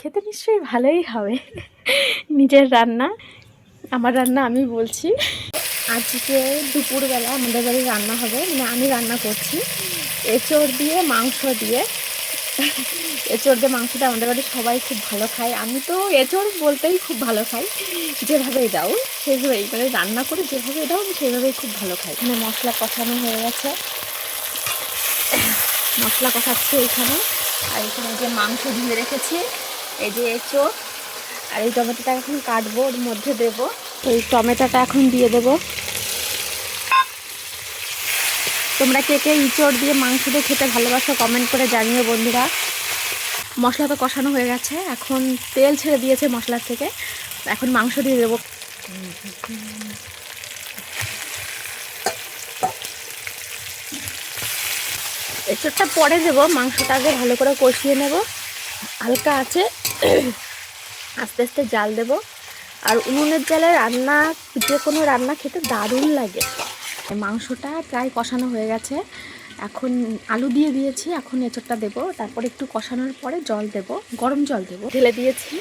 খেতে নিশ্চয়ই ভালোই হবে। নিজের রান্না, আমার রান্না আমি বলছি। আজকে দুপুরবেলা আমাদের বাড়ি রান্না হবে, মানে আমি রান্না করছি এঁচোড় দিয়ে মাংস দিয়ে। এঁচোড় দিয়ে মাংসটা আমাদের বাড়ি সবাই খুব ভালো খায়। আমি তো এঁচোড় বলতেই খুব ভালো খাই, যেভাবেই দাও সেভাবেই, মানে রান্না করে যেভাবে দাও আমি সেভাবেই খুব ভালো খাই। এখানে মশলা কষানো হয়ে গেছে, মশলা কষাচ্ছি এইখানে। আর এখানে যে মাংস ধুয়ে রেখেছি, এই যে এঁচোড়, আর এই টমেটোটা এখন কাটবো, ওর মধ্যে দেবো। এই টমেটোটা এখন দিয়ে দেবো। তোমরা কে কে ইঁচড় দিয়ে মাংস দিয়ে খেতে ভালোবাসো কমেন্ট করে জানিও বন্ধুরা। মশলা তো কষানো হয়ে গেছে, এখন তেল ছেড়ে দিয়েছে মশলার থেকে, এখন মাংস দিয়ে দেবো। এঁচড়টা পরে দেবো, মাংসটা আগে ভালো করে কষিয়ে নেব হালকা আছে, আস্তে আস্তে জাল দেব। আর উনুনের জালে রান্না, যে কোনো রান্না খেতে দারুণ লাগে। মাংসটা প্রায় কষানো হয়ে গেছে, এখন আলু দিয়ে দিয়েছি, এখন এঁচড়টা দেবো। তারপর একটু কষানোর পরে জল দেব, গরম জল দেবো। ঢেলে দিয়েছি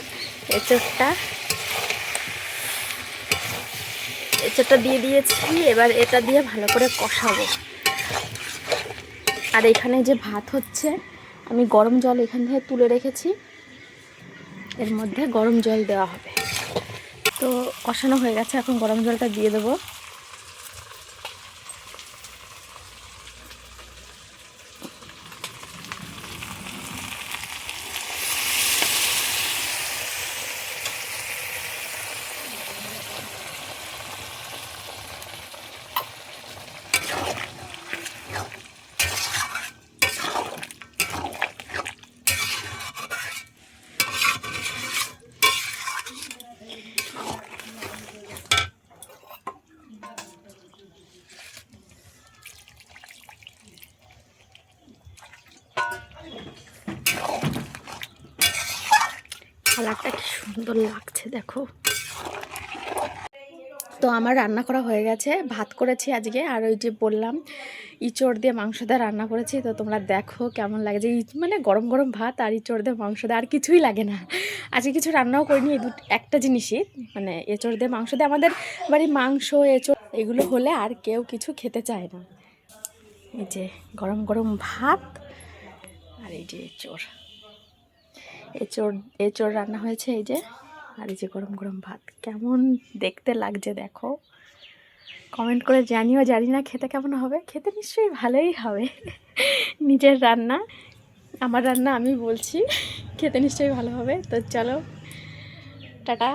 এঁচড়টা দিয়ে দিয়েছি। এবার এটা দিয়ে ভালো করে কষাবো। আর এখানে যে ভাত হচ্ছে, আমি গরম জল এখান থেকে তুলে রেখেছি, এর মধ্যে গরম জল দেওয়া হবে। তো কষানো হয়ে গেছে, এখন গরম জলটা দিয়ে দেবো। কালারটা কি সুন্দর লাগছে দেখো। তো আমার রান্না করা হয়ে গেছে, ভাত করেছি আজকে, আর ওই যে বললাম ইঁচড় দিয়ে মাংস দিয়ে রান্না করেছি। তো তোমরা দেখো কেমন লাগে, যে মানে গরম গরম ভাত আর ইঁচড় দিয়ে মাংস দিয়ে, আর কিছুই লাগে না। আজকে কিছু রান্নাও করিনি, এই একটা জিনিসই, মানে এঁচড় দিয়ে মাংস দিয়ে। আমাদের বাড়ি মাংস এঁচড় এগুলো হলে আর কেউ কিছু খেতে চায় না। এই যে গরম গরম ভাত, আর এই যে এঁচড় এঁচড় এঁচড় রান্না হয়েছে, এই যে, আর এই যে গরম গরম ভাত। কেমন দেখতে লাগছে দেখো, কমেন্ট করে জানিও। জানি না খেতে কেমন হবে, খেতে নিশ্চয়ই ভালোই হবে। নিজের রান্না, আমার রান্না আমি বলছি, খেতে নিশ্চয়ই ভালো হবে। তো চলো, টাটা।